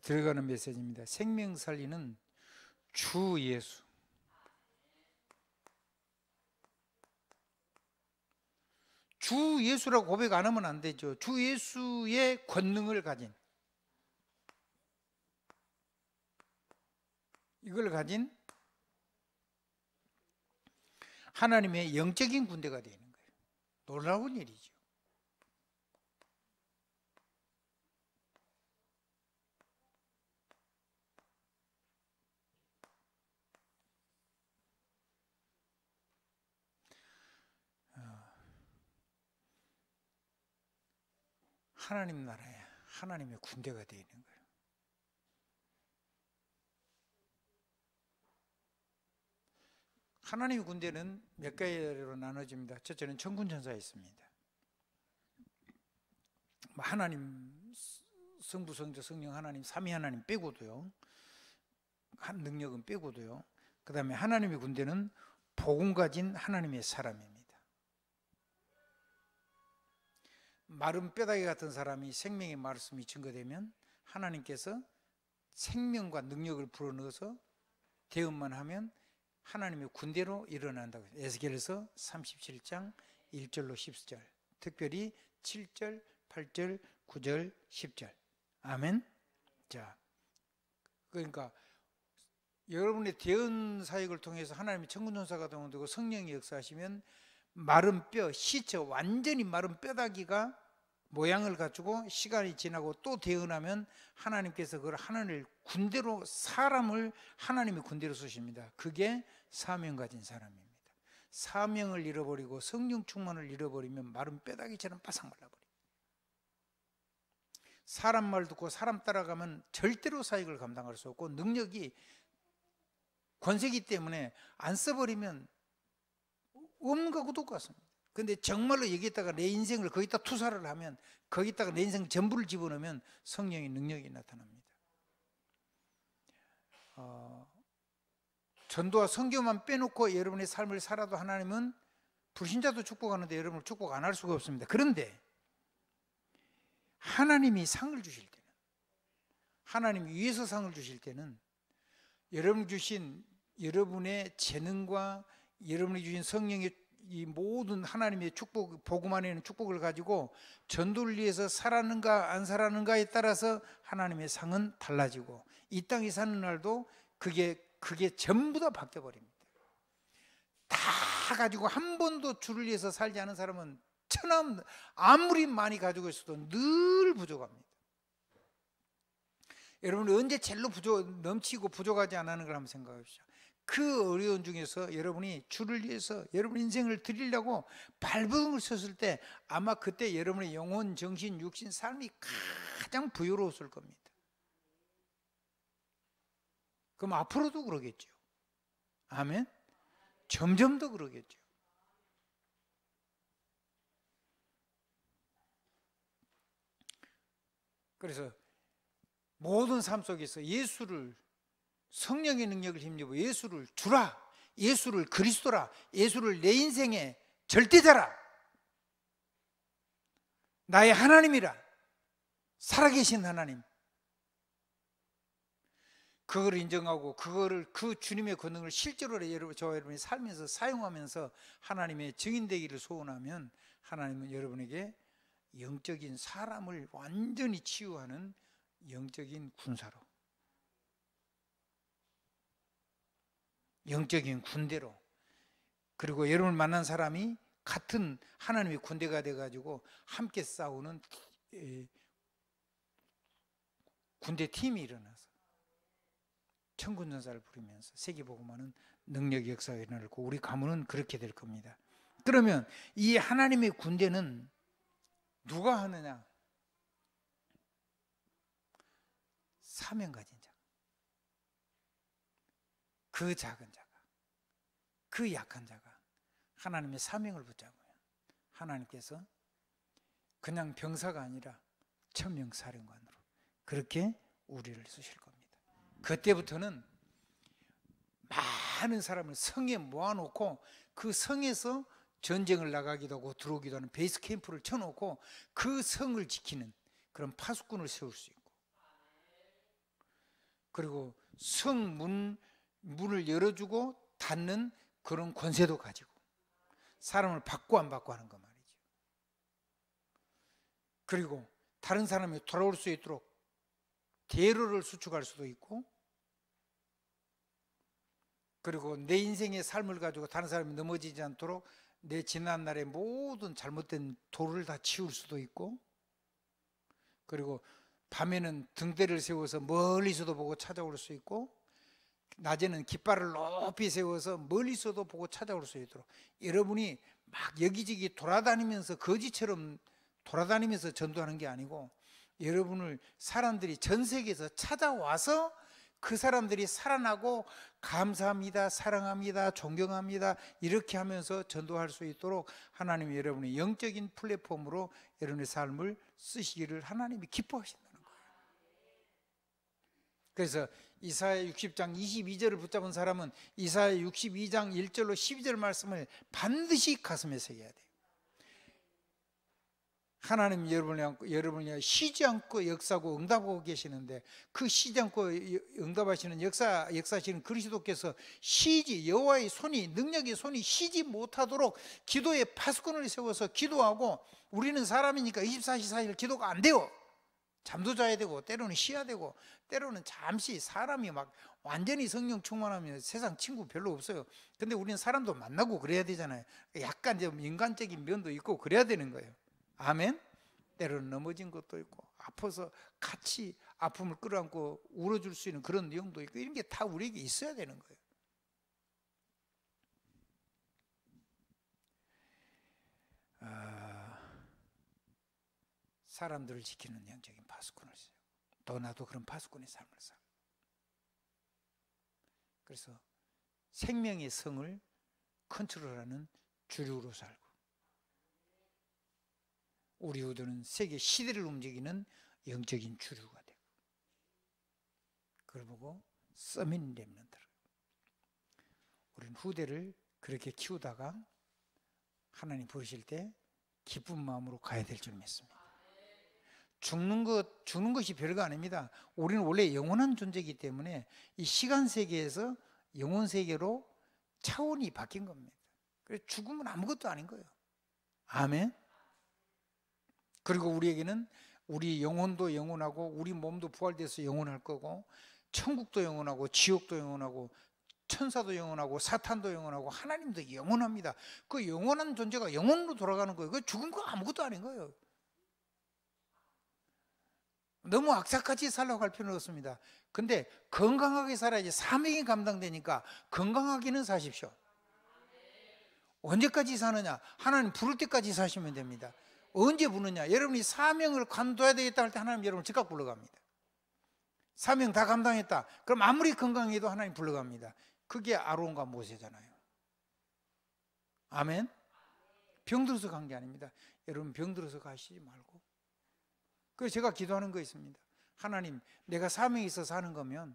들어가는 메시지입니다. 생명 살리는 주 예수. 주 예수라고 고백 안 하면 안 되죠. 주 예수의 권능을 가진, 이걸 가진 하나님의 영적인 군대가 되는 거예요. 놀라운 일이죠. 하나님 나라에 하나님의 군대가 되는 거예요. 하나님의 군대는 몇 가지로 나눠집니다. 첫째는 천군 천사가 있습니다. 하나님, 성부, 성자, 성령 하나님, 삼위 하나님 빼고도요, 한 능력은 빼고도요. 그 다음에 하나님의 군대는 복음 가진 하나님의 사람입니다. 마른 뼈다귀 같은 사람이 생명의 말씀이 증거되면 하나님께서 생명과 능력을 불어넣어서 대응만 하면 하나님의 군대로 일어난다고. 에스겔에서 37장 1절로 10절, 특별히 7절, 8절, 9절, 10절. 아멘. 자, 그러니까 여러분의 대언 사역을 통해서 하나님이 천군천사가 동원되고 성령이 역사하시면 마른 뼈, 시체, 완전히 마른 뼈다귀가 모양을 갖추고 시간이 지나고 또 대언하면 하나님께서 그걸 하나님을 군대로, 사람을 하나님의 군대로 쓰십니다. 그게 사명 가진 사람입니다. 사명을 잃어버리고 성령 충만을 잃어버리면 마른 뼈다귀처럼 바싹 말라버려요. 사람 말 듣고 사람 따라가면 절대로 사역을 감당할 수 없고, 능력이 권세기 때문에 안 써버리면 없는가 구독 같습니다. 근데 정말로 여기다가 내 인생을 거기다 투사를 하면, 거기다가 내 인생 전부를 집어넣으면 성령의 능력이 나타납니다. 전도와 선교만 빼놓고 여러분의 삶을 살아도 하나님은 불신자도 축복하는데 여러분을 축복 안 할 수가 없습니다. 그런데 하나님이 상을 주실 때는, 하나님이 위에서 상을 주실 때는 여러분 주신 여러분의 재능과 여러분이 주신 성령의 이 모든 하나님의 축복, 복음 안에 있는 축복을 가지고 전도를 위해서 살았는가 안 살았는가에 따라서 하나님의 상은 달라지고, 이 땅에 사는 날도 그게 전부 다 바뀌어 버립니다. 다 가지고 한 번도 주를 위해서 살지 않은 사람은 천함, 아무리 많이 가지고 있어도 늘 부족합니다. 여러분이 언제 제일로 넘치고 부족하지 않는 걸 한번 생각해 보십시오. 그 어려운 중에서 여러분이 주를 위해서 여러분 인생을 드리려고 발버둥을 쳤을 때 아마 그때 여러분의 영혼, 정신, 육신, 삶이 가장 부유로웠을 겁니다. 그럼 앞으로도 그러겠죠. 아멘. 점점 더 그러겠죠. 그래서 모든 삶 속에서 예수를, 성령의 능력을 힘입어 예수를 주라, 예수를 그리스도라, 예수를 내 인생의 절대자라, 나의 하나님이라, 살아계신 하나님, 그거를 인정하고 그 주님의 권능을 실제로 저와 여러분이 살면서 사용하면서 하나님의 증인되기를 소원하면 하나님은 여러분에게 영적인 사람을 완전히 치유하는 영적인 군사로, 영적인 군대로, 그리고 여러분을 만난 사람이 같은 하나님의 군대가 돼가지고 함께 싸우는 군대 팀이 일어나서 천군천사를 부리면서 세계복음화는 능력 역사가 일어날 거고, 우리 가문은 그렇게 될 겁니다. 그러면 이 하나님의 군대는 누가 하느냐? 사명 가진 자, 그 작은 자가, 그 약한 자가 하나님의 사명을 붙잡으면 하나님께서 그냥 병사가 아니라 천명사령관으로 그렇게 우리를 쓰실 겁니다. 그때부터는 많은 사람을 성에 모아놓고 그 성에서 전쟁을 나가기도 하고 들어오기도 하는 베이스 캠프를 쳐놓고 그 성을 지키는 그런 파수꾼을 세울 수 있고, 그리고 성 문을 열어주고 닫는 그런 권세도 가지고 사람을 받고 안 받고 하는 거 말이죠. 그리고 다른 사람이 돌아올 수 있도록 대로를 수축할 수도 있고, 그리고 내 인생의 삶을 가지고 다른 사람이 넘어지지 않도록 내 지난날의 모든 잘못된 돌을 다 치울 수도 있고, 그리고 밤에는 등대를 세워서 멀리서도 보고 찾아올 수 있고, 낮에는 깃발을 높이 세워서 멀리서도 보고 찾아올 수 있도록, 여러분이 막 여기저기 돌아다니면서 거지처럼 돌아다니면서 전도하는 게 아니고, 여러분을 사람들이 전 세계에서 찾아와서 그 사람들이 살아나고 감사합니다, 사랑합니다, 존경합니다 이렇게 하면서 전도할 수 있도록 하나님이 여러분의 영적인 플랫폼으로 여러분의 삶을 쓰시기를 하나님이 기뻐하신다는 거예요. 그래서 이사야 60장 22절을 붙잡은 사람은 이사야 62장 1절로 12절 말씀을 반드시 가슴에 새겨야 돼요. 하나님 여러분이 쉬지 않고 역사하고 응답하고 계시는데, 그 쉬지 않고 응답하시는 역사하시는 그리스도께서 여호와의 손이, 능력의 손이 쉬지 못하도록 기도의 파수꾼을 세워서 기도하고, 우리는 사람이니까 24시 4일 기도가 안 돼요. 잠도 자야 되고 때로는 쉬어야 되고 때로는 잠시 사람이 막 완전히 성령 충만하면 세상 친구 별로 없어요. 근데 우리는 사람도 만나고 그래야 되잖아요. 약간 좀 인간적인 면도 있고 그래야 되는 거예요. 아멘. 때로는 넘어진 것도 있고 아파서 같이 아픔을 끌어안고 울어줄 수 있는 그런 내용도 있고 이런 게 다 우리에게 있어야 되는 거예요. 사람들을 지키는 영적인 파수꾼을 써요. 또 나도 그런 파수꾼의 삶을 살고, 그래서 생명의 성을 컨트롤하는 주류로 살고, 우리 후대는 세계 시대를 움직이는 영적인 주류가 되고, 그걸 보고 서밋 렘넌트, 우리는 후대를 그렇게 키우다가 하나님 부르실 때 기쁜 마음으로 가야 될 줄 믿습니다. 죽는 것이 별거 아닙니다. 우리는 원래 영원한 존재이기 때문에 이 시간 세계에서 영혼 세계로 차원이 바뀐 겁니다. 그래서 죽으면 아무것도 아닌 거예요. 아멘. 그리고 우리에게는 우리 영혼도 영원하고 우리 몸도 부활돼서 영원할 거고, 천국도 영원하고 지옥도 영원하고 천사도 영원하고 사탄도 영원하고 하나님도 영원합니다. 그 영원한 존재가 영원으로 돌아가는 거예요. 그 죽은 거 아무것도 아닌 거예요. 너무 악착같이 살려고 할 필요는 없습니다. 근데 건강하게 살아야지. 사명이 감당되니까 건강하게는 사십시오. 언제까지 사느냐? 하나님 부를 때까지 사시면 됩니다. 언제 부르냐? 여러분이 사명을 관둬야 되겠다 할 때 하나님 여러분을 즉각 불러갑니다. 사명 다 감당했다. 그럼 아무리 건강해도 하나님 불러갑니다. 그게 아론과 모세잖아요. 아멘. 병들어서 간 게 아닙니다. 여러분 병들어서 가시지 말고. 그래서 제가 기도하는 거 있습니다. 하나님, 내가 사명이 있어서 하는 거면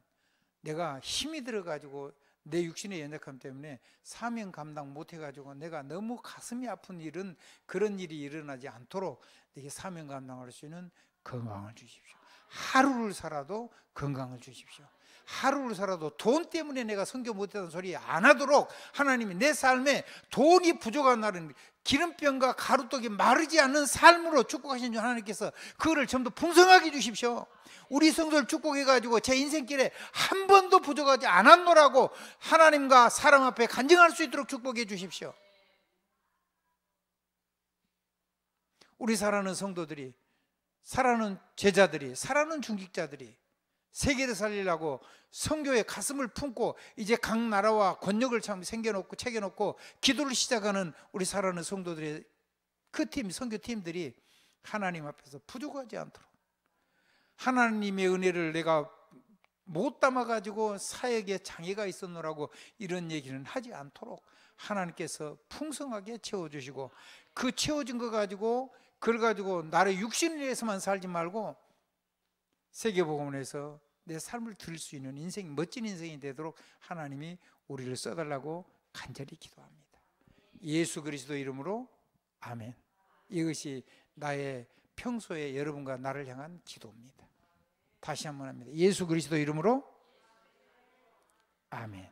내가 힘이 들어가지고 내 육신의 연약함 때문에 사명 감당 못해가지고 내가 너무 가슴이 아픈 일은 그런 일이 일어나지 않도록 내게 사명 감당할 수 있는 건강을 주십시오. 하루를 살아도 건강을 주십시오. 하루를 살아도 돈 때문에 내가 선교 못했다는 소리 안 하도록 하나님이 내 삶에 돈이 부족한 날은 기름병과 가루떡이 마르지 않는 삶으로 축복하신 줄 하나님께서 그거를 전부 풍성하게 주십시오. 우리 성도를 축복해가지고 제 인생길에 한 번도 부족하지 않았노라고 하나님과 사람 앞에 간증할 수 있도록 축복해 주십시오. 우리 사랑하는 성도들이, 사랑하는 제자들이, 사랑하는 중직자들이 세계를 살리려고 선교에 가슴을 품고 이제 각 나라와 권력을 참 챙겨놓고 기도를 시작하는 우리 사랑하는 성도들의 그 팀, 선교팀들이 하나님 앞에서 부족하지 않도록, 하나님의 은혜를 내가 못 담아가지고 사역에 장애가 있었노라고 이런 얘기는 하지 않도록 하나님께서 풍성하게 채워주시고, 그 채워진 거 가지고 그걸 가지고 나를 육신을 위해서만 살지 말고 세계복음에서 내 삶을 드릴 수 있는 인생, 멋진 인생이 되도록 하나님이 우리를 써달라고 간절히 기도합니다. 예수 그리스도 이름으로 아멘. 이것이 나의 평소에 여러분과 나를 향한 기도입니다. 다시 한번 합니다. 예수 그리스도 이름으로 아멘.